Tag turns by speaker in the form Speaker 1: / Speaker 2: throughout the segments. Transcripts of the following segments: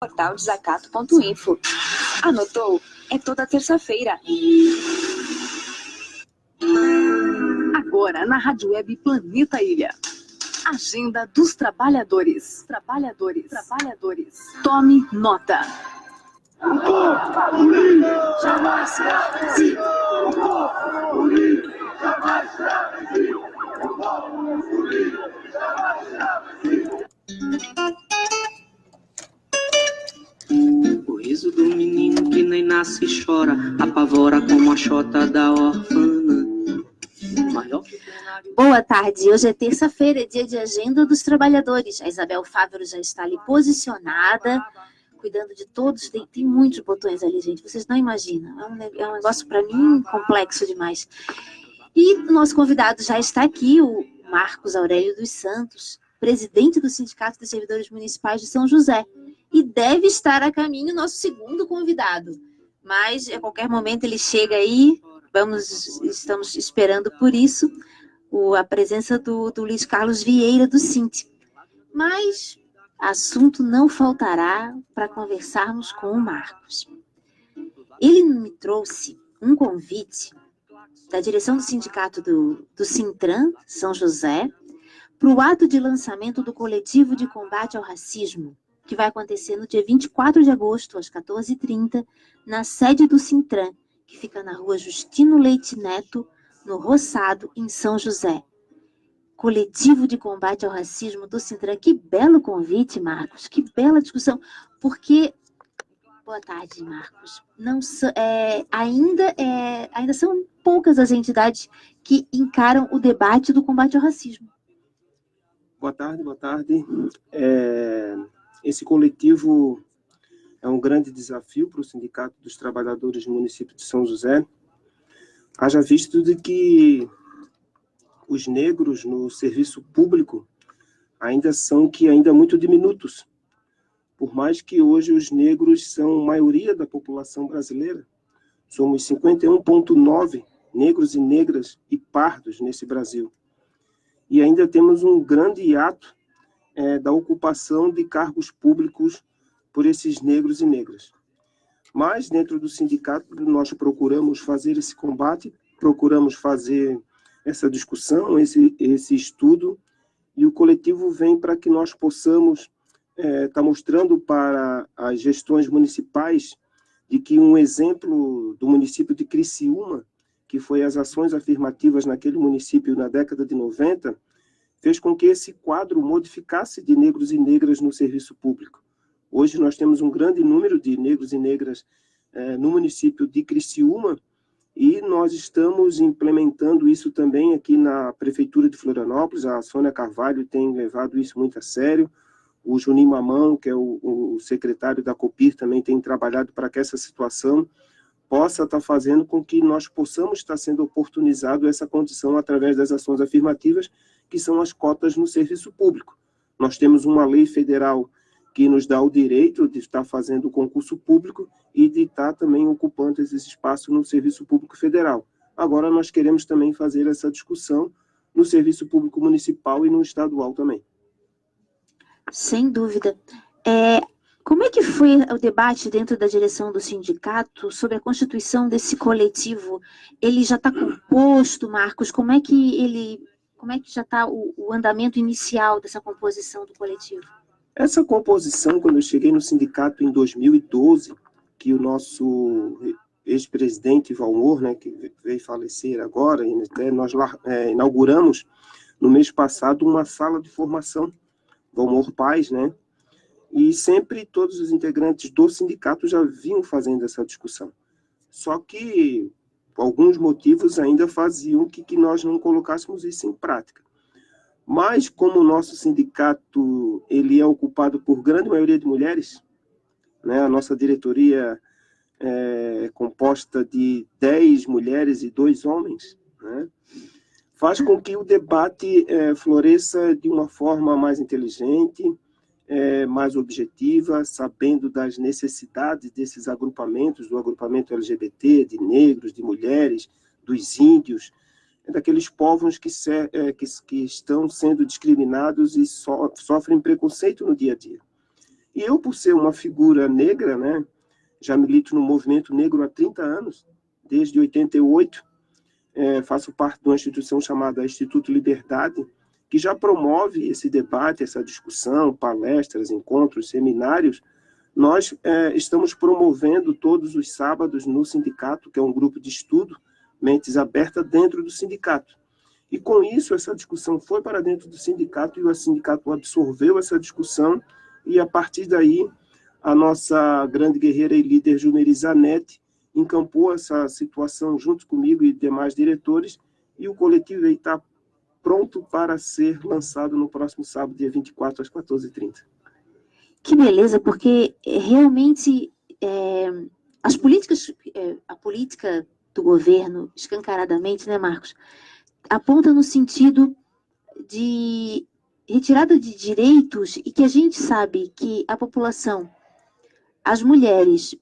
Speaker 1: Portal desacato.info. Anotou? É toda terça-feira.
Speaker 2: Agora na Rádio Web Planeta Ilha. Agenda dos Trabalhadores. Tome nota.
Speaker 3: O povo unido jamais será vencido. O povo unido jamais será vencido. O povo unido jamais será vencido.
Speaker 4: O riso do menino que nem nasce e chora, apavora como a chota da orfana.
Speaker 5: Boa tarde, hoje é terça-feira, é dia de Agenda dos Trabalhadores. A Isabel Fávero já está ali posicionada, cuidando de todos. Tem muitos botões ali, gente, vocês não imaginam. É um negócio, para mim, complexo demais. E o nosso convidado já está aqui, o Marcos Aurélio dos Santos, presidente do Sindicato dos Servidores Municipais de São José. E deve estar a caminho o nosso segundo convidado. Mas, a qualquer momento, ele chega aí. Estamos esperando por isso a presença do Luiz Carlos Vieira, do Sint. Mas assunto não faltará para conversarmos com o Marcos. Ele me trouxe um convite da direção do sindicato do Sintran, São José, para o ato de lançamento do coletivo de combate ao racismo, que vai acontecer no dia 24 de agosto, às 14h30, na sede do Sintran, que fica na rua Justino Leite Neto, no Roçado, em São José. Coletivo de combate ao racismo do Sintran. Que belo convite, Marcos, que bela discussão, porque... Boa tarde, Marcos. Ainda são poucas as entidades que encaram o debate do combate ao racismo.
Speaker 6: Boa tarde. Esse coletivo é um grande desafio para o Sindicato dos Trabalhadores do município de São José. Haja visto de que os negros no serviço público ainda são muito diminutos. Por mais que hoje os negros são maioria da população brasileira, somos 51,9 negros e negras e pardos nesse Brasil. E ainda temos um grande hiato da ocupação de cargos públicos por esses negros e negras. Mas, dentro do sindicato, nós procuramos fazer esse combate, procuramos fazer essa discussão, esse estudo, e o coletivo vem para que nós possamos estar mostrando para as gestões municipais de que um exemplo do município de Criciúma, que foi as ações afirmativas naquele município na década de 90, fez com que esse quadro modificasse de negros e negras no serviço público. Hoje nós temos um grande número de negros e negras no município de Criciúma e nós estamos implementando isso também aqui na Prefeitura de Florianópolis. A Sônia Carvalho tem levado isso muito a sério. O Juninho Mamão, que é o secretário da Copir, também tem trabalhado para que essa situação possa estar fazendo com que nós possamos estar sendo oportunizado essa condição através das ações afirmativas, que são as cotas no serviço público. Nós temos uma lei federal que nos dá o direito de estar fazendo o concurso público e de estar também ocupando esse espaço no serviço público federal. Agora nós queremos também fazer essa discussão no serviço público municipal e no estadual também.
Speaker 5: Sem dúvida. Como é que foi o debate dentro da direção do sindicato sobre a constituição desse coletivo? Ele já está composto, Marcos? Como é que já está o andamento inicial dessa composição do coletivo?
Speaker 6: Essa composição, quando eu cheguei no sindicato em 2012, que o nosso ex-presidente Valmor, né, que veio falecer agora, e até nós inauguramos no mês passado uma sala de formação, Valmor Paz, né? E sempre todos os integrantes do sindicato já vinham fazendo essa discussão. Só que alguns motivos ainda faziam que nós não colocássemos isso em prática. Mas, como o nosso sindicato ele é ocupado por grande maioria de mulheres, né, a nossa diretoria é composta de 10 mulheres e 2 homens, né, faz com que o debate floresça de uma forma mais inteligente, mais objetiva, sabendo das necessidades desses agrupamentos, do agrupamento LGBT, de negros, de mulheres, dos índios, daqueles povos que estão sendo discriminados e sofrem preconceito no dia a dia. E eu, por ser uma figura negra, né, já milito no movimento negro há 30 anos, desde 88, faço parte de uma instituição chamada Instituto Liberdade, que já promove esse debate, essa discussão, palestras, encontros, seminários. Nós estamos promovendo todos os sábados no sindicato, que é um grupo de estudo, Mentes Abertas, dentro do sindicato. E com isso, essa discussão foi para dentro do sindicato, e o sindicato absorveu essa discussão, e a partir daí, a nossa grande guerreira e líder Juneri Zanetti encampou essa situação junto comigo e demais diretores, e o coletivo está pronto para ser lançado no próximo sábado, dia 24, às 14h30.
Speaker 5: Que beleza, porque realmente as políticas, a política do governo, escancaradamente, né, Marcos, aponta no sentido de retirada de direitos, e que a gente sabe que a população, as mulheres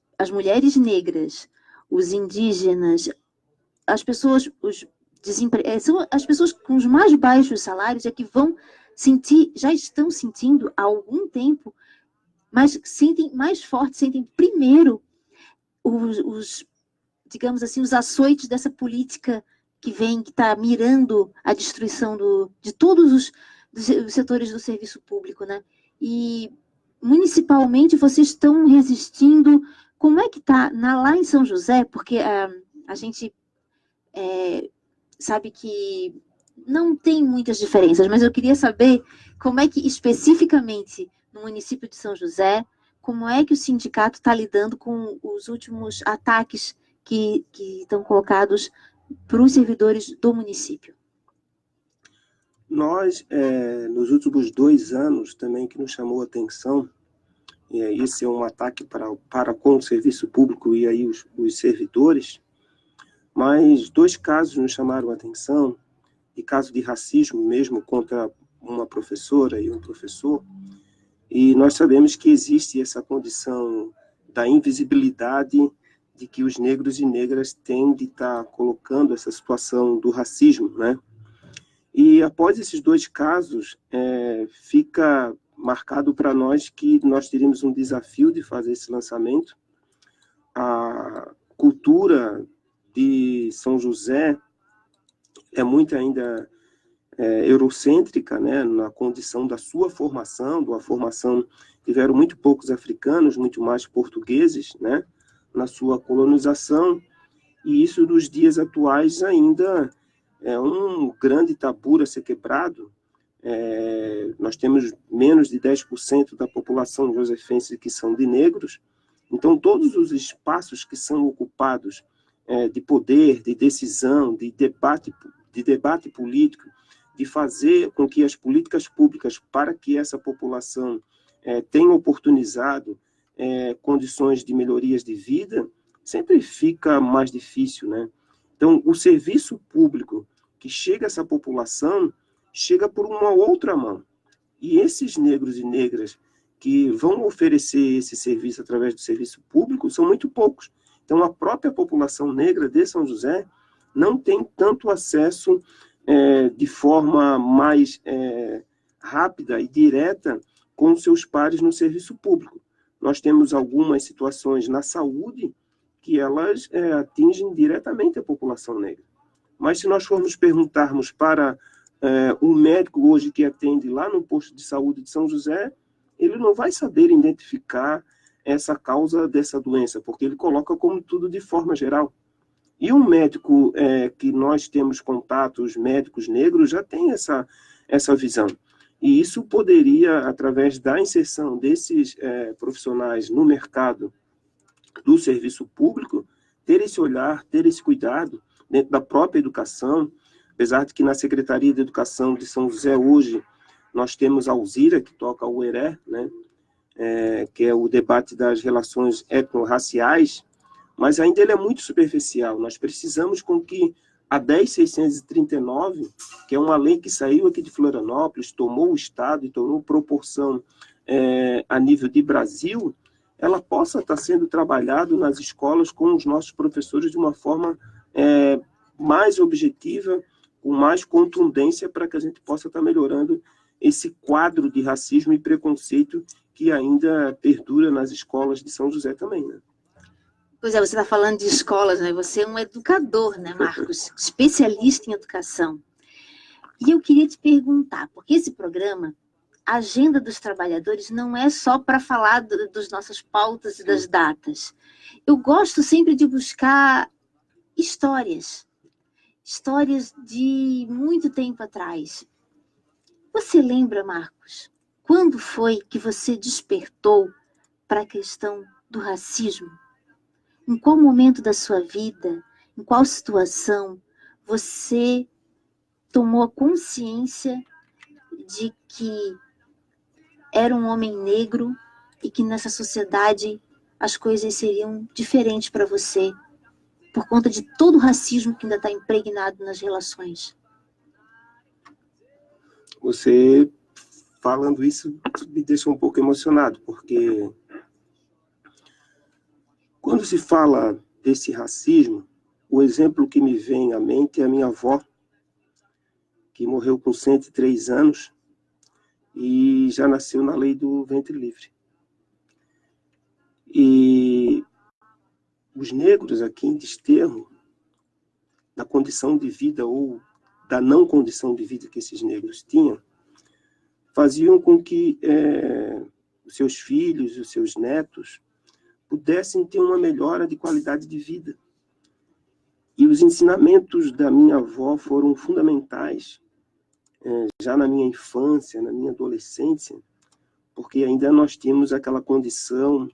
Speaker 5: negras, os indígenas, as pessoas, são as pessoas com os mais baixos salários é que vão sentir, já estão sentindo há algum tempo, mas sentem mais forte, sentem primeiro digamos assim, os açoites dessa política que está mirando a destruição de todos os setores do serviço público, né? E municipalmente vocês estão resistindo. Como é que está lá em São José? Porque a gente sabe que não tem muitas diferenças, mas eu queria saber como é que, especificamente no município de São José, como é que o sindicato está lidando com os últimos ataques que estão colocados para os servidores do município.
Speaker 6: Nós, nos últimos 2 anos, também que nos chamou a atenção, esse é um ataque para com o serviço público e aí os servidores, mas 2 casos nos chamaram a atenção, e caso de racismo mesmo contra uma professora e um professor, e nós sabemos que existe essa condição da invisibilidade de que os negros e negras têm de estar colocando essa situação do racismo, né? E após esses 2 casos, fica marcado para nós que nós teríamos um desafio de fazer esse lançamento. A cultura de São José é muito ainda eurocêntrica, né, na condição da sua formação, tiveram muito poucos africanos, muito mais portugueses, né, na sua colonização, e isso nos dias atuais ainda é um grande tabu a ser quebrado. Nós temos menos de 10% da população josefense que são de negros, então todos os espaços que são ocupados de poder, de decisão, de debate político, de fazer com que as políticas públicas para que essa população tenha oportunizado condições de melhorias de vida, sempre fica mais difícil, né? Então, o serviço público que chega a essa população, chega por uma outra mão. E esses negros e negras que vão oferecer esse serviço através do serviço público são muito poucos. Então, a própria população negra de São José não tem tanto acesso de forma mais rápida e direta com seus pares no serviço público. Nós temos algumas situações na saúde que elas atingem diretamente a população negra. Mas se nós formos perguntarmos para um médico hoje que atende lá no posto de saúde de São José, ele não vai saber identificar essa causa dessa doença, porque ele coloca como tudo de forma geral. E um médico que nós temos contato, os médicos negros, já tem essa visão. E isso poderia, através da inserção desses profissionais no mercado do serviço público, ter esse olhar, ter esse cuidado dentro da própria educação, apesar de que na Secretaria de Educação de São José hoje nós temos a Alzira, que toca o ERE, né? Que é o debate das relações étnico-raciais, mas ainda ele é muito superficial. Nós precisamos com que a 10.639, que é uma lei que saiu aqui de Florianópolis, tomou o Estado e tomou proporção a nível de Brasil, ela possa estar sendo trabalhada nas escolas com os nossos professores de uma forma mais objetiva, com mais contundência, para que a gente possa estar melhorando esse quadro de racismo e preconceito que ainda perdura nas escolas de São José também, né?
Speaker 5: Pois é, você está falando de escolas, né? Você é um educador, né, Marcos? Especialista em educação. E eu queria te perguntar, porque esse programa, a Agenda dos Trabalhadores, não é só para falar das nossas pautas e das datas. Eu gosto sempre de buscar histórias de muito tempo atrás. Você lembra, Marcos, quando foi que você despertou para a questão do racismo? Em qual momento da sua vida, em qual situação, você tomou a consciência de que era um homem negro e que nessa sociedade as coisas seriam diferentes para você, por conta de todo o racismo que ainda está impregnado nas relações?
Speaker 6: Você falando isso me deixa um pouco emocionado, porque quando se fala desse racismo, o exemplo que me vem à mente é a minha avó, que morreu com 103 anos e já nasceu na lei do ventre livre. E os negros aqui em Desterro, da condição de vida ou da não condição de vida que esses negros tinham, faziam com que os seus filhos, os seus netos, pudessem ter uma melhora de qualidade de vida. E os ensinamentos da minha avó foram fundamentais, já na minha infância, na minha adolescência, porque ainda nós tínhamos aquela condição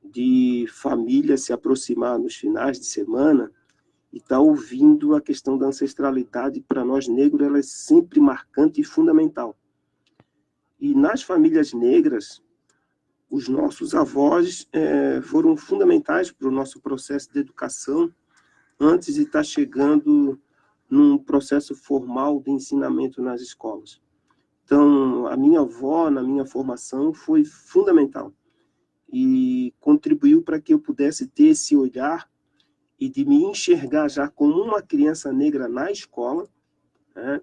Speaker 6: de família se aproximar nos finais de semana e estar ouvindo a questão da ancestralidade. Para nós negros, ela é sempre marcante e fundamental. E nas famílias negras, os nossos avós foram fundamentais para o nosso processo de educação, antes de estar chegando num processo formal de ensinamento nas escolas. Então, a minha avó, na minha formação, foi fundamental e contribuiu para que eu pudesse ter esse olhar e de me enxergar já como uma criança negra na escola, né?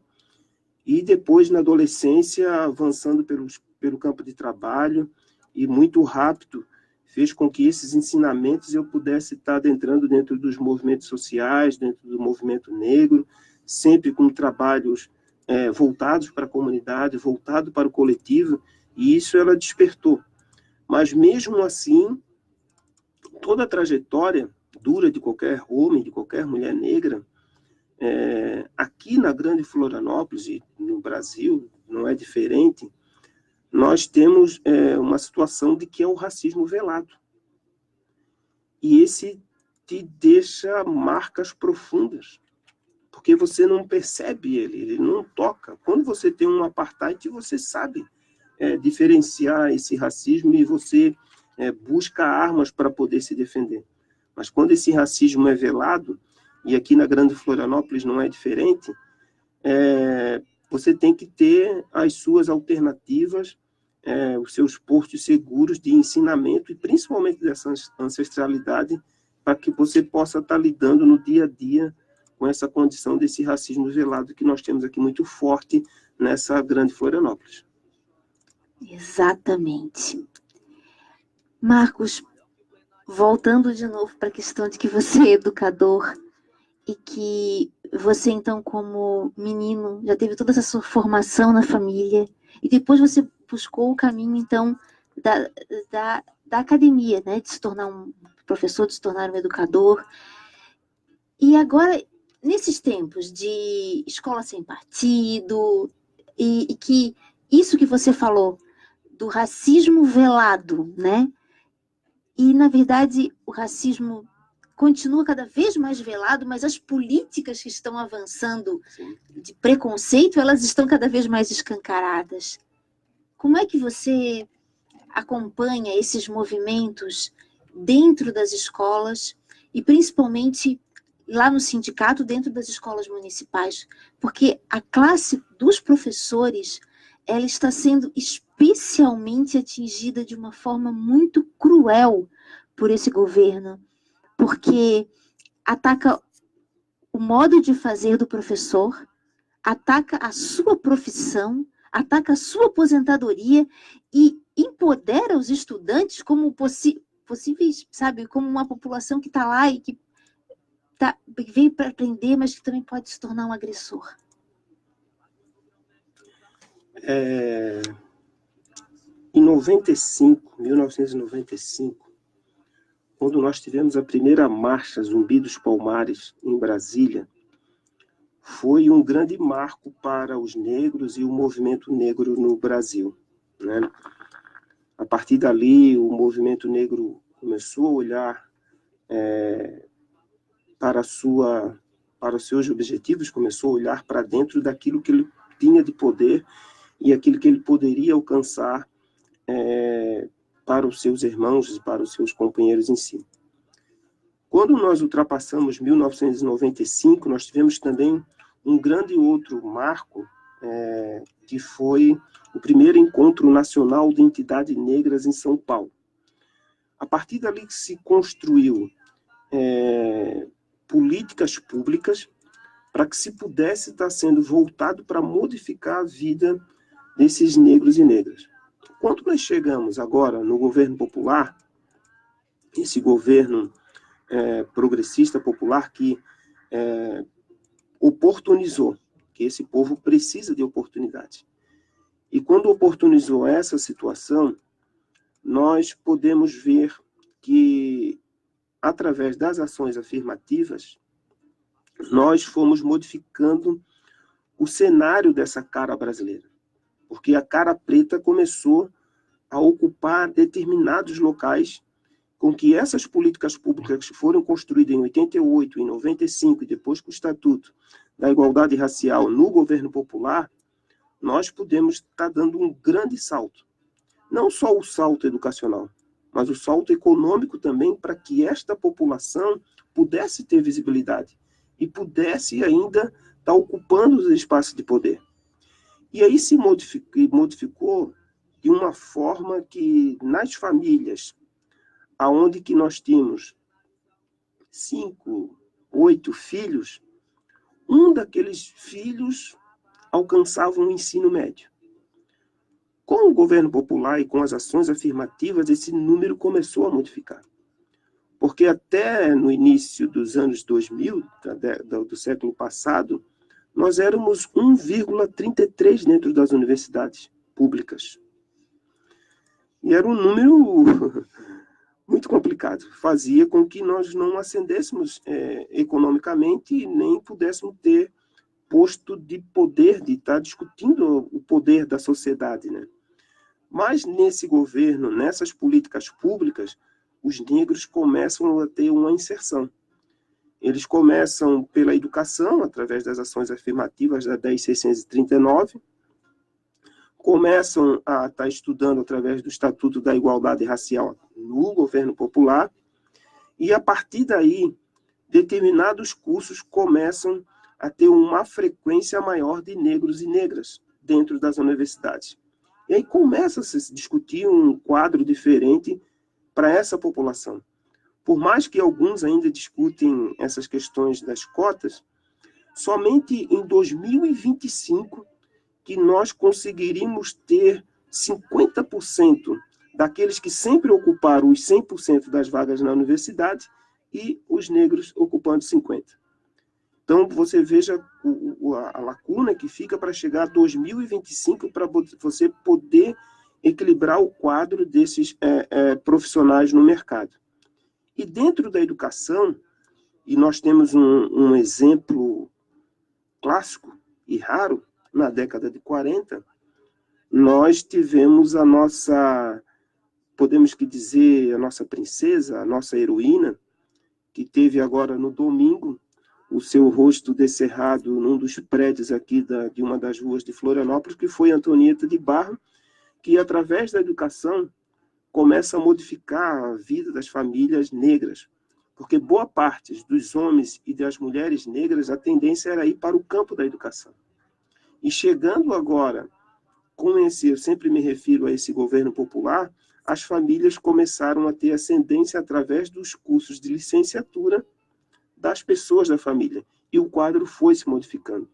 Speaker 6: E depois, na adolescência, avançando pelo campo de trabalho, e muito rápido, fez com que esses ensinamentos eu pudesse estar adentrando dentro dos movimentos sociais, dentro do movimento negro, sempre com trabalhos voltados para a comunidade, voltado para o coletivo, e isso ela despertou. Mas mesmo assim, toda a trajetória dura de qualquer homem, de qualquer mulher negra, aqui na Grande Florianópolis e no Brasil, não é diferente, nós temos uma situação de que é o racismo velado. E esse te deixa marcas profundas, porque você não percebe ele não toca. Quando você tem um apartheid, você sabe diferenciar esse racismo e você busca armas para poder se defender. Mas quando esse racismo é velado, e aqui na Grande Florianópolis não é diferente, você tem que ter as suas alternativas, os seus portos seguros de ensinamento, e principalmente dessa ancestralidade, para que você possa estar lidando no dia a dia com essa condição desse racismo velado que nós temos aqui muito forte nessa Grande Florianópolis.
Speaker 5: Exatamente. Marcos, voltando de novo para a questão de que você é educador e que você, então, como menino, já teve toda essa sua formação na família e depois você buscou o caminho, então, da academia, né? De se tornar um professor, de se tornar um educador. E agora, nesses tempos de escola sem partido, e que isso que você falou, do racismo velado, né? E, na verdade, o racismo continua cada vez mais velado, mas as políticas que estão avançando de preconceito, elas estão cada vez mais escancaradas. Como é que você acompanha esses movimentos dentro das escolas e, principalmente, lá no sindicato, dentro das escolas municipais? Porque a classe dos professores, ela está sendo especialmente atingida de uma forma muito cruel por esse governo, porque ataca o modo de fazer do professor, ataca a sua profissão, ataca a sua aposentadoria e empodera os estudantes como possíveis, sabe, como uma população que está lá e que veio para aprender, mas que também pode se tornar um agressor.
Speaker 6: Em 1995, quando nós tivemos a primeira marcha Zumbi dos Palmares em Brasília, foi um grande marco para os negros e o movimento negro no Brasil, né? A partir dali, o movimento negro começou a olhar para os seus objetivos, começou a olhar para dentro daquilo que ele tinha de poder e aquilo que ele poderia alcançar para os seus irmãos e para os seus companheiros em si. Quando nós ultrapassamos 1995, nós tivemos também um grande outro marco, que foi o primeiro encontro nacional de entidades negras em São Paulo. A partir dali que se construiu políticas públicas para que se pudesse estar sendo voltado para modificar a vida desses negros e negras. Quando nós chegamos agora no governo popular, esse governo progressista popular que oportunizou, que esse povo precisa de oportunidade. E quando oportunizou essa situação, nós podemos ver que, através das ações afirmativas, nós fomos modificando o cenário dessa cara brasileira. Porque a cara preta começou a ocupar determinados locais com que essas políticas públicas que foram construídas em 88, em 95, e depois com o Estatuto da Igualdade Racial no governo popular, nós podemos estar dando um grande salto. Não só o salto educacional, mas o salto econômico também, para que esta população pudesse ter visibilidade e pudesse ainda estar ocupando os espaços de poder. E aí se modificou de uma forma que, nas famílias, aonde que nós tínhamos 5, 8 filhos, um daqueles filhos alcançava um ensino médio. Com o governo popular e com as ações afirmativas, esse número começou a modificar. Porque até no início dos anos 2000, do século passado, nós éramos 1,33 dentro das universidades públicas. E era um número muito complicado. Fazia com que nós não ascendêssemos economicamente e nem pudéssemos ter posto de poder, de estar discutindo o poder da sociedade, né? Mas nesse governo, nessas políticas públicas, os negros começam a ter uma inserção. Eles começam pela educação, através das ações afirmativas da 10.639, começam a estar estudando através do Estatuto da Igualdade Racial no governo popular, e a partir daí, determinados cursos começam a ter uma frequência maior de negros e negras dentro das universidades. E aí começa a se discutir um quadro diferente para essa população. Por mais que alguns ainda discutem essas questões das cotas, somente em 2025 que nós conseguiríamos ter 50% daqueles que sempre ocuparam os 100% das vagas na universidade e os negros ocupando 50%. Então, você veja a lacuna que fica para chegar a 2025 para você poder equilibrar o quadro desses profissionais no mercado. E dentro da educação, e nós temos um exemplo clássico e raro, na década de 40, nós tivemos a nossa, podemos que dizer, a nossa princesa, a nossa heroína, que teve agora no domingo o seu rosto descerrado num dos prédios aqui de uma das ruas de Florianópolis, que foi Antonieta de Barro, que através da educação começa a modificar a vida das famílias negras, porque boa parte dos homens e das mulheres negras, a tendência era ir para o campo da educação. E chegando agora, eu sempre me refiro a esse governo popular, as famílias começaram a ter ascendência através dos cursos de licenciatura das pessoas da família. E o quadro foi se modificando.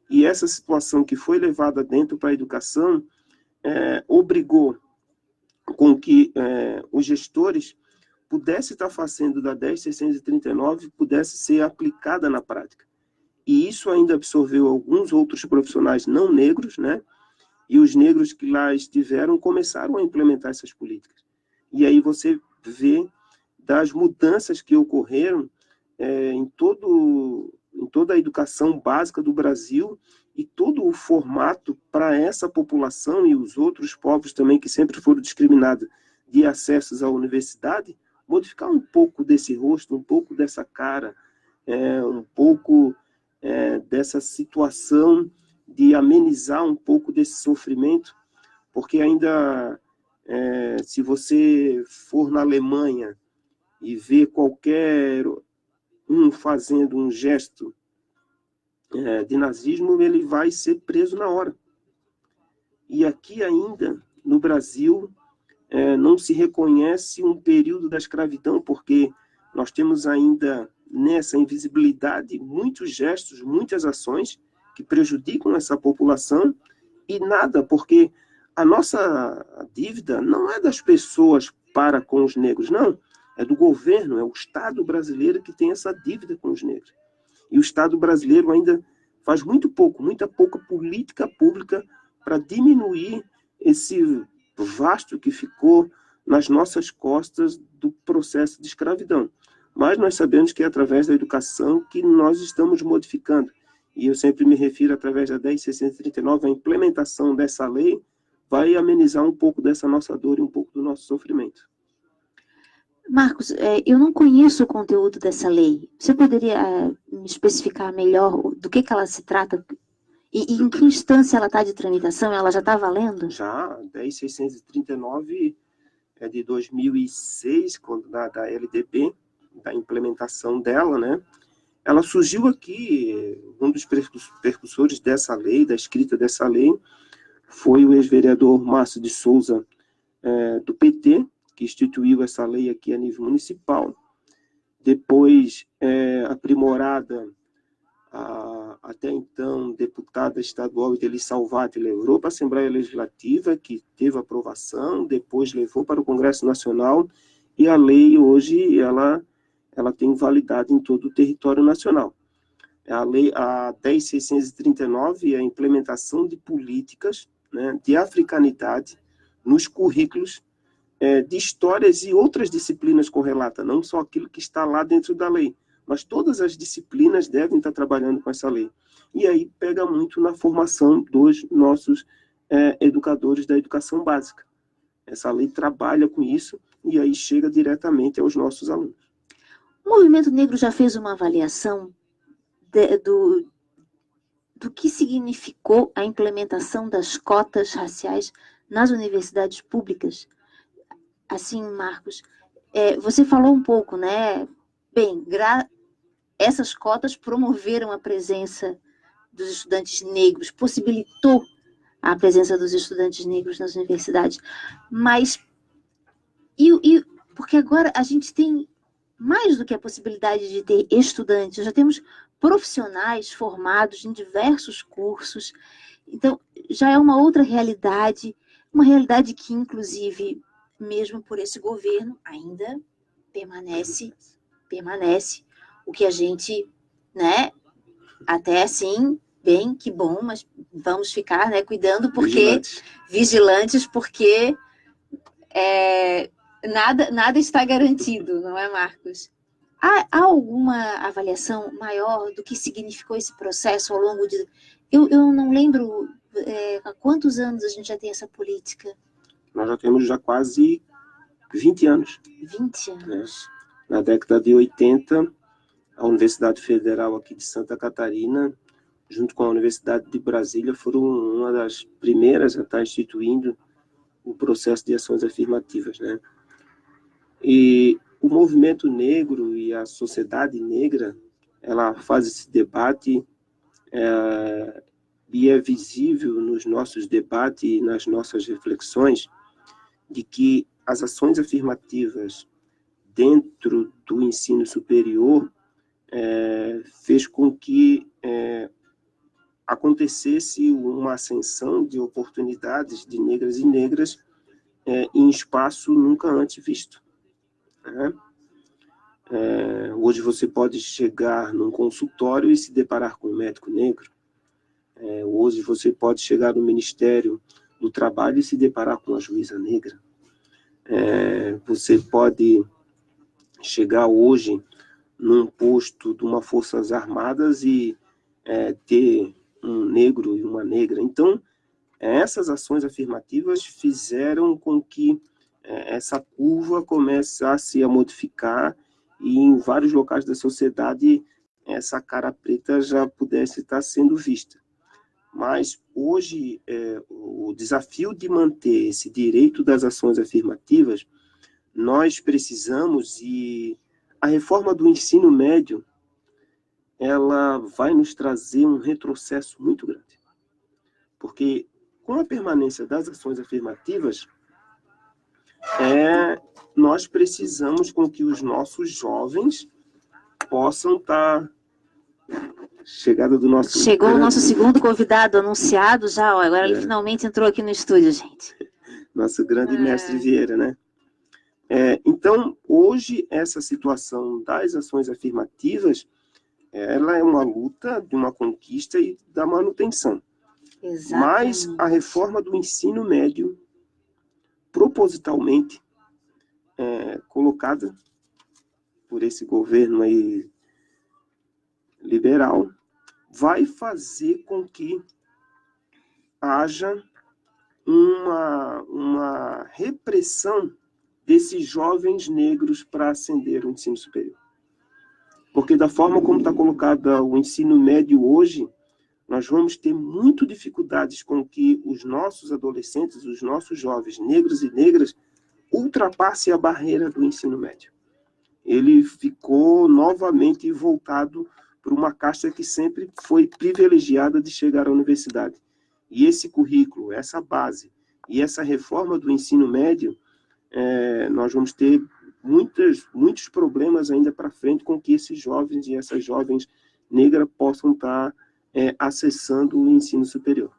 Speaker 6: E essa situação que foi levada dentro para a educação obrigou com que os gestores pudessem estar fazendo da 10.639 pudesse ser aplicada na prática. E isso ainda absorveu alguns outros profissionais não negros, né? E os negros que lá estiveram começaram a implementar essas políticas. E aí você vê das mudanças que ocorreram em toda a educação básica do Brasil e todo o formato para essa população e os outros povos também que sempre foram discriminados de acessos à universidade, modificar um pouco desse rosto, um pouco dessa cara, um pouco dessa situação de amenizar um pouco desse sofrimento, porque ainda, se você for na Alemanha e ver qualquer um fazendo um gesto de nazismo, ele vai ser preso na hora. E aqui ainda, no Brasil, não se reconhece um período da escravidão, porque nós temos ainda nessa invisibilidade muitos gestos, muitas ações que prejudicam essa população e nada, porque a nossa dívida não é das pessoas para com os negros, não. É do governo, é o Estado brasileiro que tem essa dívida com os negros. E o Estado brasileiro ainda faz muita pouca política pública para diminuir esse vasto que ficou nas nossas costas do processo de escravidão. Mas nós sabemos que é através da educação que nós estamos modificando. E eu sempre me refiro, através da 10.639, a implementação dessa lei vai amenizar um pouco dessa nossa dor e um pouco do nosso sofrimento.
Speaker 5: Marcos, eu não conheço o conteúdo dessa lei. Você poderia me especificar melhor do que ela se trata? E em que instância ela está de tramitação? Ela já está valendo?
Speaker 6: Já, 10.639 é de 2006, quando da LDB, da implementação dela, né? Ela surgiu aqui, um dos precursores dessa lei, da escrita dessa lei, foi o ex-vereador Márcio de Souza, do PT, que instituiu essa lei aqui a nível municipal. Depois, aprimorada, até então, deputada estadual Ideli Salvati levou para a Assembleia Legislativa, que teve aprovação, depois levou para o Congresso Nacional, e a lei hoje, ela tem validade em todo o território nacional. A 10.639 é a implementação de políticas, né, de africanidade nos currículos de histórias e outras disciplinas correlatas, não só aquilo que está lá dentro da lei, mas todas as disciplinas devem estar trabalhando com essa lei. E aí pega muito na formação dos nossos educadores da educação básica. Essa lei trabalha com isso e aí chega diretamente aos nossos alunos.
Speaker 5: O movimento negro já fez uma avaliação do que significou a implementação das cotas raciais nas universidades públicas? Assim, Marcos, você falou um pouco, né? Bem, essas cotas promoveram a presença dos estudantes negros, possibilitou a presença dos estudantes negros nas universidades. Mas, porque agora a gente tem mais do que a possibilidade de ter estudantes, já temos profissionais formados em diversos cursos, então já é uma outra realidade, uma realidade que, inclusive, mesmo por esse governo, ainda permanece o que a gente, né, até assim, bem, que bom, mas vamos ficar, né, cuidando, porque vigilantes, porque nada está garantido, não é, Marcos? Há alguma avaliação maior do que significou esse processo ao longo de... Eu não lembro há quantos anos a gente já tem essa política.
Speaker 6: Nós já temos quase 20 anos.
Speaker 5: 20 anos.
Speaker 6: Na década de 80, a Universidade Federal aqui de Santa Catarina, junto com a Universidade de Brasília, foram uma das primeiras a estar instituindo o processo de ações afirmativas, né? E o movimento negro e a sociedade negra, ela faz esse debate e é visível nos nossos debates e nas nossas reflexões de que as ações afirmativas dentro do ensino superior fez com que acontecesse uma ascensão de oportunidades de negras e negras em espaço nunca antes visto, né? Hoje você pode chegar num consultório e se deparar com um médico negro. Hoje você pode chegar no Ministério do Trabalho e se deparar com uma juíza negra. Você pode chegar hoje num posto de uma Forças Armadas e ter um negro e uma negra. Então, essas ações afirmativas fizeram com que essa curva começasse a modificar e em vários locais da sociedade essa cara preta já pudesse estar sendo vista. Mas hoje o desafio de manter esse direito das ações afirmativas, nós precisamos, e a reforma do ensino médio, ela vai nos trazer um retrocesso muito grande. Porque com a permanência das ações afirmativas, nós precisamos com que os nossos jovens possam estar... Chegou
Speaker 5: o nosso segundo convidado anunciado já, ó, agora ele finalmente entrou aqui no estúdio, gente.
Speaker 6: Nosso grande mestre Vieira, né? Então, hoje, essa situação das ações afirmativas, ela é uma luta de uma conquista e da manutenção.
Speaker 5: Exatamente.
Speaker 6: Mas a reforma do ensino médio, propositalmente colocada por esse governo aí liberal, vai fazer com que haja uma repressão desses jovens negros para ascender ao ensino superior. Porque da forma como está colocado o ensino médio hoje, nós vamos ter muito dificuldades com que os nossos adolescentes, os nossos jovens negros e negras, ultrapassem a barreira do ensino médio. Ele ficou novamente voltado para uma casta que sempre foi privilegiada de chegar à universidade. E esse currículo, essa base e essa reforma do ensino médio, nós vamos ter muitos problemas ainda para frente com que esses jovens e essas jovens negras possam estar acessando o ensino superior.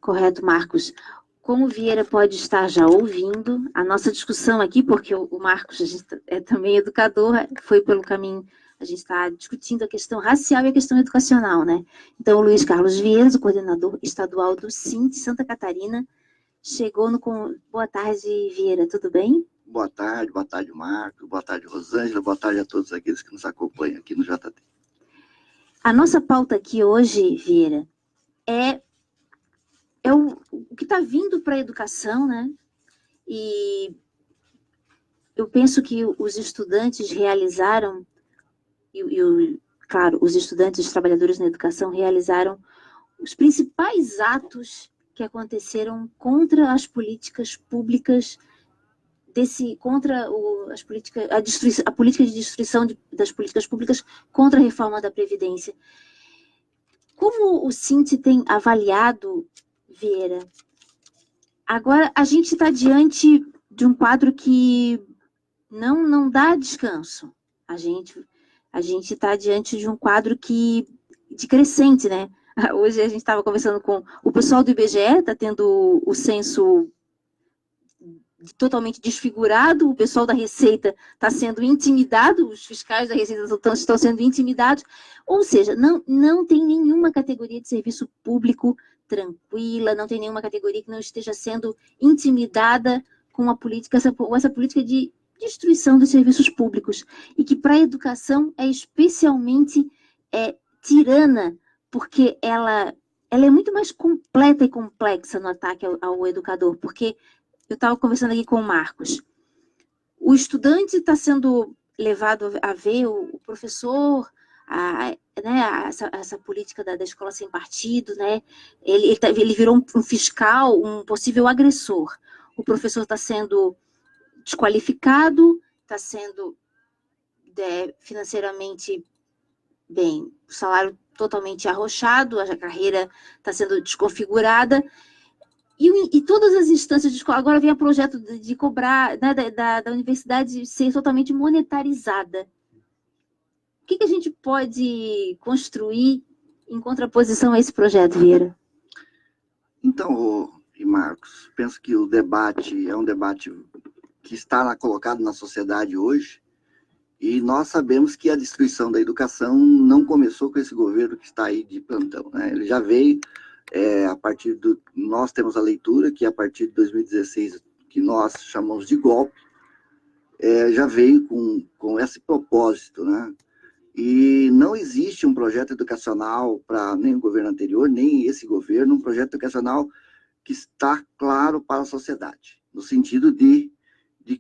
Speaker 5: Correto, Marcos. Como o Vieira pode estar já ouvindo, a nossa discussão aqui, porque o Marcos a gente é também educador, foi pelo caminho, a gente está discutindo a questão racial e a questão educacional, né? Então, o Luiz Carlos Vieira, o coordenador estadual do SINT Santa Catarina, chegou no... Boa tarde, Vieira, tudo bem?
Speaker 7: Boa tarde, Marcos, boa tarde, Rosângela, boa tarde a todos aqueles que nos acompanham aqui no JT.
Speaker 5: A nossa pauta aqui hoje, Vieira, é o que está vindo para a educação, né? E eu penso que os estudantes realizaram, claro, os estudantes, os trabalhadores na educação realizaram os principais atos que aconteceram contra as políticas públicas, contra a política de destruição das políticas públicas contra a reforma da Previdência. Como o SINT tem avaliado, Vieira, agora a gente está diante de um quadro que não dá descanso. A gente está diante de um quadro de crescente, né? Hoje a gente estava conversando com o pessoal do IBGE, está tendo o censo totalmente desfigurado, o pessoal da Receita está sendo intimidado, os fiscais da Receita estão sendo intimidados, ou seja, não tem nenhuma categoria de serviço público tranquila, não tem nenhuma categoria que não esteja sendo intimidada com essa política de destruição dos serviços públicos, e que para a educação é especialmente tirana, porque ela é muito mais completa e complexa no ataque ao educador, porque eu estava conversando aqui com o Marcos, o estudante está sendo levado a ver o professor, essa política da escola sem partido, né? Ele virou um fiscal, um possível agressor. O professor está sendo desqualificado, está sendo financeiramente bem, o salário totalmente arrochado, a carreira está sendo desconfigurada, e todas as instâncias de escola, agora vem o projeto de cobrar, né, da universidade ser totalmente monetarizada. O que a gente pode construir em contraposição a esse projeto, Vieira?
Speaker 7: Então, e Marcos, penso que o debate é um debate que está colocado na sociedade hoje, e nós sabemos que a destruição da educação não começou com esse governo que está aí de plantão, né? Ele já veio a partir do... Nós temos a leitura que a partir de 2016, que nós chamamos de golpe, já veio com esse propósito, né? E não existe um projeto educacional para nem o governo anterior, nem esse governo, um projeto educacional que está claro para a sociedade, no sentido de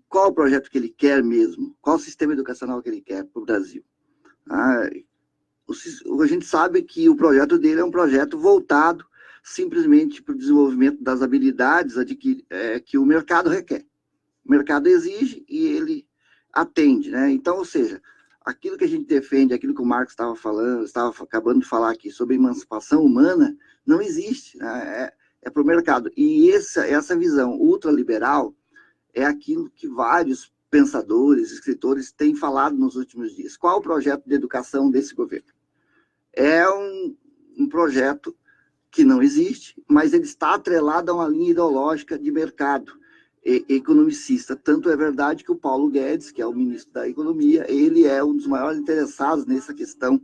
Speaker 7: qual o projeto que ele quer mesmo, qual o sistema educacional que ele quer para o Brasil. A gente sabe que o projeto dele é um projeto voltado simplesmente para o desenvolvimento das habilidades que o mercado requer. O mercado exige e ele atende, né? Então, ou seja, aquilo que a gente defende, aquilo que o Marcos estava falando, estava acabando de falar aqui sobre emancipação humana, não existe, né? É para o mercado. E essa visão ultraliberal é aquilo que vários pensadores, escritores têm falado nos últimos dias. Qual o projeto de educação desse governo? É um projeto que não existe, mas ele está atrelado a uma linha ideológica de mercado economicista. Tanto é verdade que o Paulo Guedes, que é o ministro da Economia, ele é um dos maiores interessados nessa questão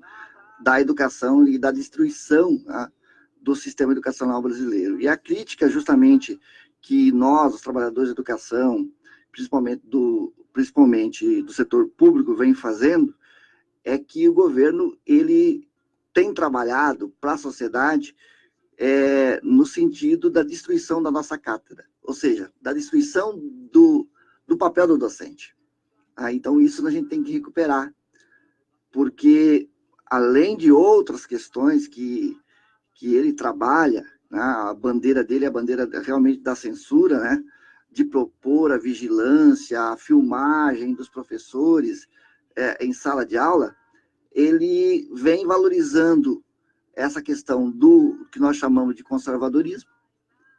Speaker 7: da educação e da destruição, né, do sistema educacional brasileiro. E a crítica, justamente, que nós, os trabalhadores da educação, principalmente do setor público, vem fazendo, é que o governo ele tem trabalhado para a sociedade no sentido da destruição da nossa cátedra, ou seja, da destruição do papel do docente. Então, isso a gente tem que recuperar, porque, além de outras questões que ele trabalha, né, a bandeira dele é a bandeira realmente da censura, né, de propor a vigilância, a filmagem dos professores em sala de aula, ele vem valorizando essa questão do que nós chamamos de conservadorismo,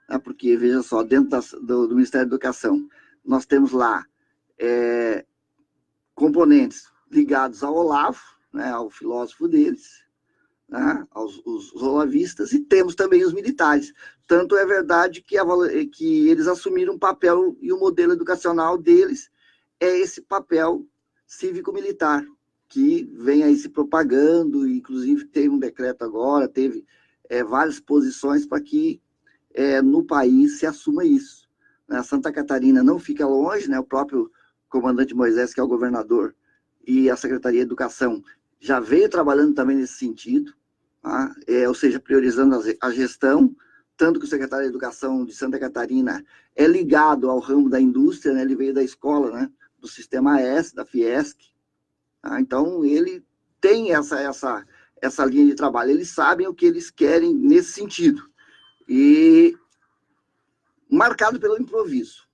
Speaker 7: né, porque, veja só, dentro do Ministério da Educação, nós temos lá componentes ligados ao Olavo, né, ao filósofo deles, né, os olavistas, e temos também os militares. Tanto é verdade que eles assumiram um papel, e o modelo educacional deles é esse papel cívico-militar, que vem aí se propagando, inclusive teve um decreto agora, teve várias posições para que no país se assuma isso. A Santa Catarina não fica longe, né, o próprio comandante Moisés, que é o governador, e a Secretaria de Educação já veio trabalhando também nesse sentido, tá? Ou seja, priorizando a gestão, tanto que o secretário de Educação de Santa Catarina é ligado ao ramo da indústria, né? Ele veio da escola, né, do Sistema AES, da Fiesc, tá? Então, ele tem essa linha de trabalho, eles sabem o que eles querem nesse sentido, e marcado pelo improviso,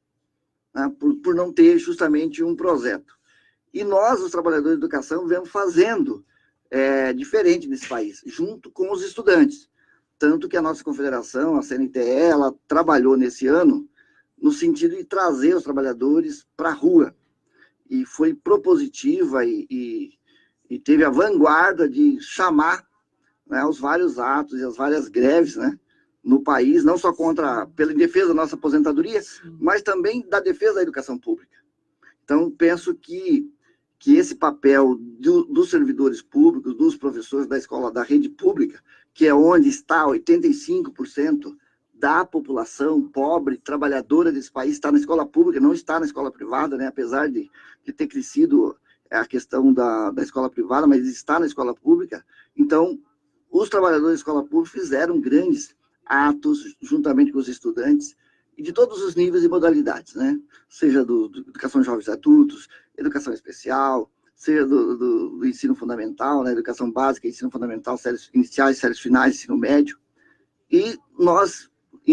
Speaker 7: né? por não ter justamente um projeto. E nós, os trabalhadores de educação, vemos fazendo diferente nesse país, junto com os estudantes. Tanto que a nossa confederação, a CNTE, ela trabalhou nesse ano no sentido de trazer os trabalhadores para a rua. E foi propositiva e teve a vanguarda de chamar, né, os vários atos e as várias greves, né, no país, não só pela defesa da nossa aposentadoria, mas também da defesa da educação pública. Então, penso que esse papel dos servidores públicos, dos professores da escola, da rede pública, que é onde está 85% da população pobre, trabalhadora desse país, está na escola pública, não está na escola privada, né? Apesar de ter crescido a questão da escola privada, mas está na escola pública. Então, os trabalhadores da escola pública fizeram grandes atos, juntamente com os estudantes, e de todos os níveis e modalidades, né? Seja do educação de jovens adultos, educação especial, seja do ensino fundamental, né? Educação básica, ensino fundamental, séries iniciais, séries finais, ensino médio. E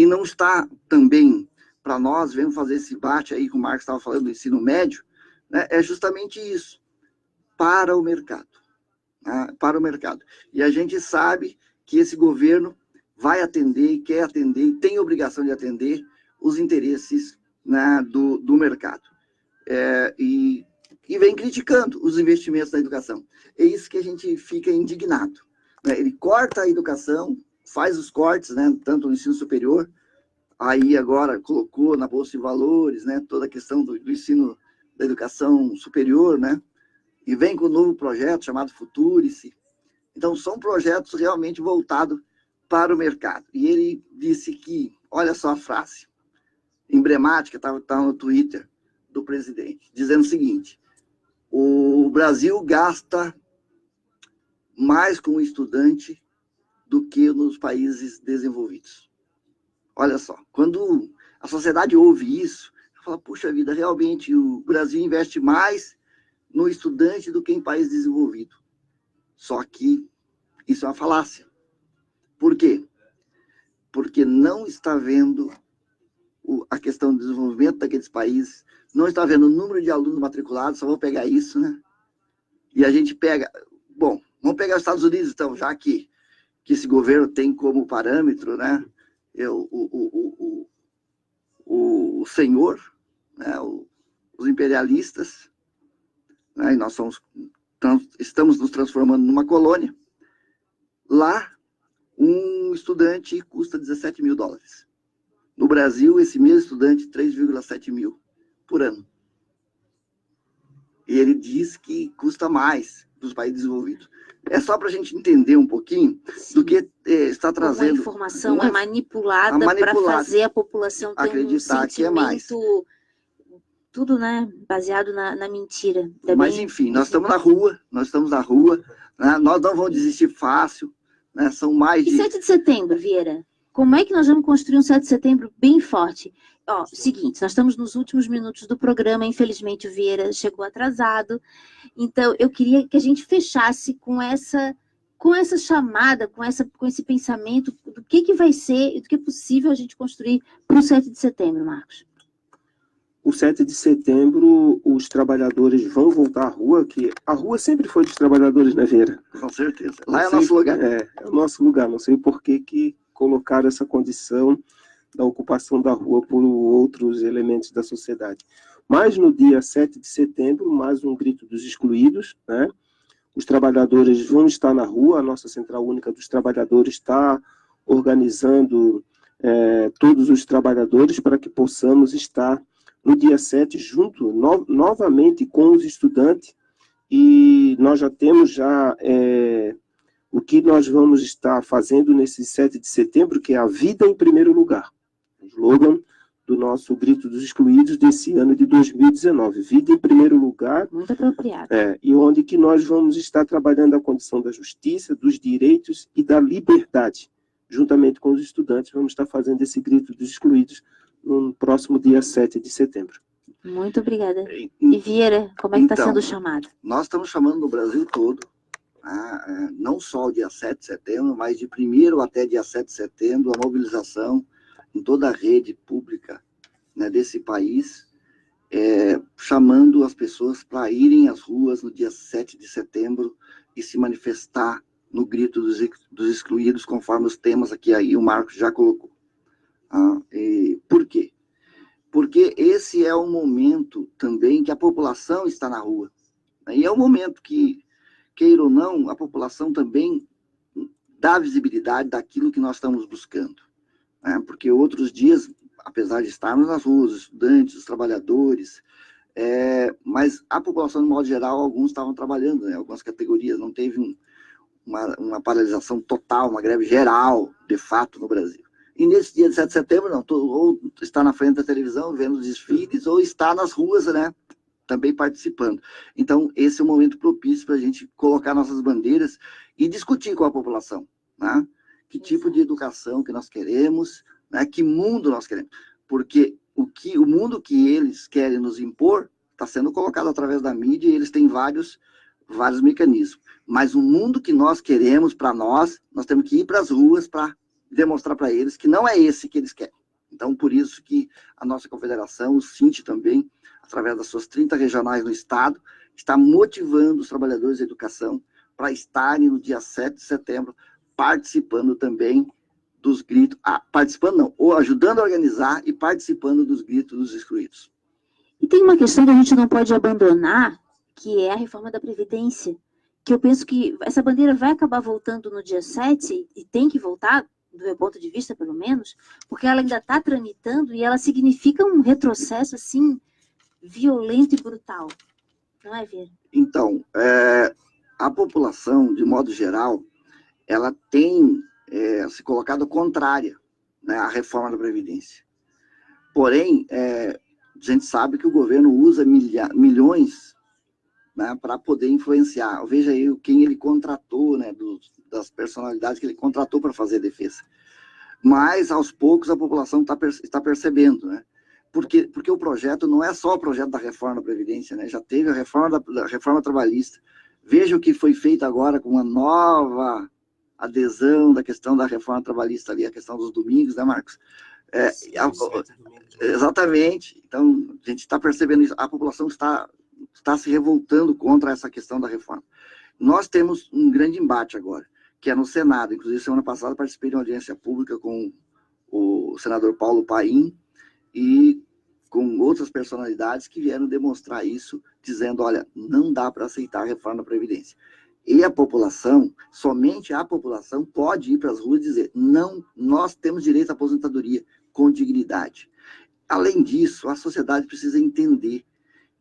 Speaker 7: não está também, para nós, vemos fazer esse debate aí que o Marcos estava falando do ensino médio, né? É justamente isso, para o mercado, né? Para o mercado. E a gente sabe que esse governo vai atender, quer atender, e tem obrigação de atender os interesses, né, do mercado. E vem criticando os investimentos na educação. É isso que a gente fica indignado, né? Ele corta a educação, faz os cortes, né, tanto no ensino superior, aí agora colocou na Bolsa de Valores, né, toda a questão do ensino da educação superior, né, e vem com um novo projeto chamado Futurice. Então, são projetos realmente voltados para o mercado. E ele disse que, olha só a frase emblemática, estava no Twitter do presidente, dizendo o seguinte: o Brasil gasta mais com o estudante do que nos países desenvolvidos. Olha só, quando a sociedade ouve isso, fala, puxa vida, realmente o Brasil investe mais no estudante do que em país desenvolvido. Só que isso é uma falácia. Por quê? Porque não está vendo a questão do desenvolvimento daqueles países, não está vendo o número de alunos matriculados, só vou pegar isso, né? E a gente pega... Bom, vamos pegar os Estados Unidos, então, já que esse governo tem como parâmetro, né, o senhor, né, os imperialistas, né, e nós estamos nos transformando numa colônia. Lá, um estudante custa $17 mil. No Brasil, esse mesmo estudante, 3,7 mil por ano. E ele diz que custa mais dos países desenvolvidos. É só para a gente entender um pouquinho do que está trazendo.
Speaker 5: Como a informação é manipulada para fazer a população ter
Speaker 7: acreditar
Speaker 5: um
Speaker 7: que é mais.
Speaker 5: Tudo, né, baseado na mentira.
Speaker 7: Mas, enfim, nós estamos na rua, né? Nós não vamos desistir fácil, né? São mais de...
Speaker 5: E 7 de setembro, Vieira? Como é que nós vamos construir um 7 de setembro bem forte? Ó, seguinte, nós estamos nos últimos minutos do programa, infelizmente o Vieira chegou atrasado, então eu queria que a gente fechasse com essa chamada, com esse pensamento do que vai ser e do que é possível a gente construir para o 7 de setembro, Marcos.
Speaker 6: O 7 de setembro, os trabalhadores vão voltar à rua, que a rua sempre foi dos trabalhadores, né, Vieira?
Speaker 7: Com certeza. Lá é o nosso lugar.
Speaker 6: É o nosso lugar. Não sei por que colocaram essa condição da ocupação da rua por outros elementos da sociedade. Mas no dia 7 de setembro, mais um grito dos excluídos, né? Os trabalhadores vão estar na rua, a nossa Central Única dos Trabalhadores está organizando todos os trabalhadores para que possamos estar no dia 7 junto novamente com os estudantes, e nós já temos o que nós vamos estar fazendo nesse 7 de setembro, que é a vida em primeiro lugar. O slogan do nosso Grito dos Excluídos desse ano de 2019. Vida em primeiro lugar.
Speaker 5: Muito apropriado.
Speaker 6: E onde que nós vamos estar trabalhando a condição da justiça, dos direitos e da liberdade. Juntamente com os estudantes, vamos estar fazendo esse Grito dos Excluídos no próximo dia 7 de setembro.
Speaker 5: Muito obrigada. E Vieira, como é que está sendo chamado?
Speaker 7: Nós estamos chamando no Brasil todo, não só o dia 7 de setembro, mas de 1º até dia 7 de setembro, a mobilização em toda a rede pública, né, desse país, chamando as pessoas para irem às ruas no dia 7 de setembro e se manifestar no Grito dos Excluídos, conforme os temas aqui aí o Marcos já colocou. Por quê? Porque esse é o momento também que a população está na rua. E é o momento que, queira ou não, a população também dá visibilidade daquilo que nós estamos buscando. Né? Porque outros dias, apesar de estarmos nas ruas, os estudantes, os trabalhadores, mas a população, de modo geral, alguns estavam trabalhando, né? Algumas categorias, não teve uma paralisação total, uma greve geral, de fato, no Brasil. E nesse dia de 7 de setembro, não, ou está na frente da televisão, vendo os desfiles, ou está nas ruas, né, também participando. Então, esse é o momento propício para a gente colocar nossas bandeiras e discutir com a população, né, que tipo de educação que nós queremos, né, que mundo nós queremos. Porque o mundo que eles querem nos impor está sendo colocado através da mídia e eles têm vários mecanismos. Mas o mundo que nós queremos para nós temos que ir para as ruas para demonstrar para eles que não é esse que eles querem. Então, por isso que a nossa confederação, o Cinti também, através das suas 30 regionais no estado, está motivando os trabalhadores da educação para estarem no dia 7 de setembro participando também dos gritos, participando não, ou ajudando a organizar e participando dos gritos dos excluídos.
Speaker 5: E tem uma questão que a gente não pode abandonar, que é a reforma da Previdência, que eu penso que essa bandeira vai acabar voltando no dia 7, e tem que voltar, do meu ponto de vista, pelo menos, porque ela ainda está tramitando e ela significa um retrocesso, assim, violento e brutal. Não é, Vieira?
Speaker 7: Então, a população, de modo geral, ela tem se colocado contrária, né, à reforma da Previdência. Porém, a gente sabe que o governo usa milhões, né, para poder influenciar. Veja aí quem ele contratou, né, das personalidades que ele contratou para fazer a defesa. Mas, aos poucos, a população está percebendo, né? Porque o projeto não é só o projeto da reforma da Previdência, né? Já teve a reforma da reforma trabalhista. Veja o que foi feito agora com uma nova adesão da questão da reforma trabalhista ali, a questão dos domingos, né, Marcos? Exatamente. Então, a gente está percebendo isso. A população está se revoltando contra essa questão da reforma. Nós temos um grande embate agora, que é no Senado. Inclusive, semana passada, participei de uma audiência pública com o senador Paulo Paim e com outras personalidades que vieram demonstrar isso, dizendo, olha, não dá para aceitar a reforma da Previdência. E a população, somente a população pode ir para as ruas e dizer, não, nós temos direito à aposentadoria com dignidade. Além disso, a sociedade precisa entender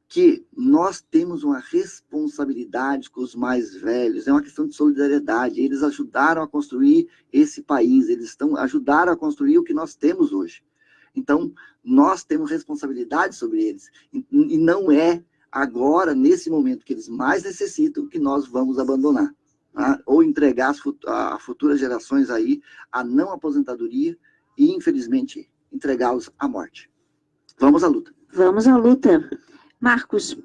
Speaker 7: que nós temos uma responsabilidade com os mais velhos, é uma questão de solidariedade, eles ajudaram a construir esse país, eles ajudaram a construir o que nós temos hoje. Então, nós temos responsabilidade sobre eles, e não é agora, nesse momento que eles mais necessitam, que nós vamos abandonar, tá? Ou entregar a futuras gerações aí a não aposentadoria e, infelizmente, entregá-los à morte. Vamos à luta.
Speaker 5: Vamos à luta. Marcos,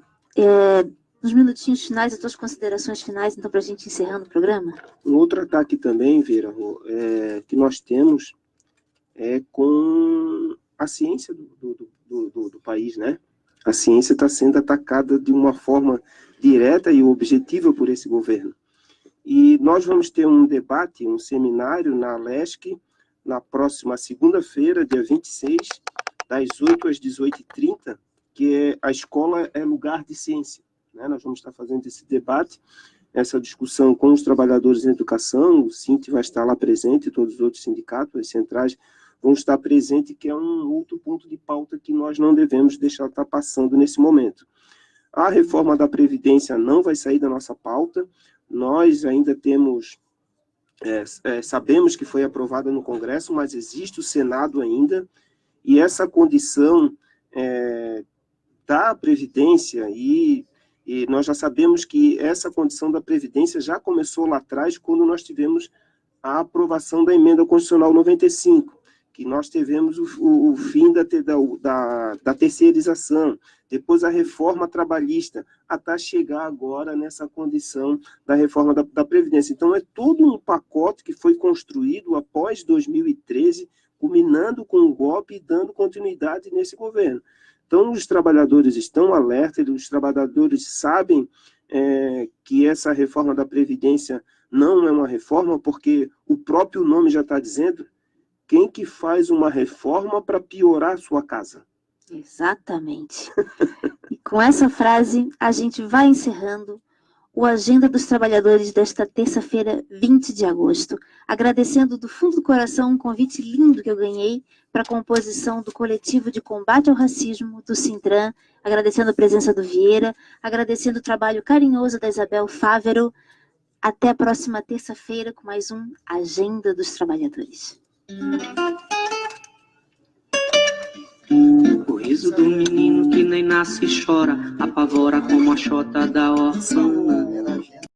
Speaker 5: nos minutinhos finais, as tuas considerações finais, então, para a gente encerrando o programa?
Speaker 6: Um outro ataque também, Vera, que nós temos com a ciência do país, né? A ciência está sendo atacada de uma forma direta e objetiva por esse governo. E nós vamos ter um debate, um seminário na Alesc, na próxima segunda-feira, dia 26, das 8 às 18h30, que a escola é lugar de ciência, né? Nós vamos estar fazendo esse debate, essa discussão com os trabalhadores em educação, o Cinti vai estar lá presente, todos os outros sindicatos, as centrais vão estar presentes, que é um outro ponto de pauta que nós não devemos deixar estar passando nesse momento. A reforma da Previdência não vai sair da nossa pauta, nós ainda temos, sabemos que foi aprovada no Congresso, mas existe o Senado ainda, e essa condição da Previdência, e nós já sabemos que essa condição da Previdência já começou lá atrás, quando nós tivemos a aprovação da Emenda Constitucional 95, que nós tivemos o fim da terceirização, depois a reforma trabalhista, até chegar agora nessa condição da reforma da Previdência. Então, é todo um pacote que foi construído após 2013, culminando com o golpe e dando continuidade nesse governo. Então, os trabalhadores estão alertas, os trabalhadores sabem que essa reforma da Previdência não é uma reforma, porque o próprio nome já está dizendo, quem que faz uma reforma para piorar a sua casa?
Speaker 5: Exatamente. E com essa frase, a gente vai encerrando o Agenda dos Trabalhadores desta terça-feira, 20 de agosto. Agradecendo do fundo do coração um convite lindo que eu ganhei para a composição do coletivo de combate ao racismo do Sintran, agradecendo a presença do Vieira, agradecendo o trabalho carinhoso da Isabel Fávero. Até a próxima terça-feira com mais um Agenda dos Trabalhadores.
Speaker 4: O riso do menino que nem nasce e chora, apavora como a chota da órfã.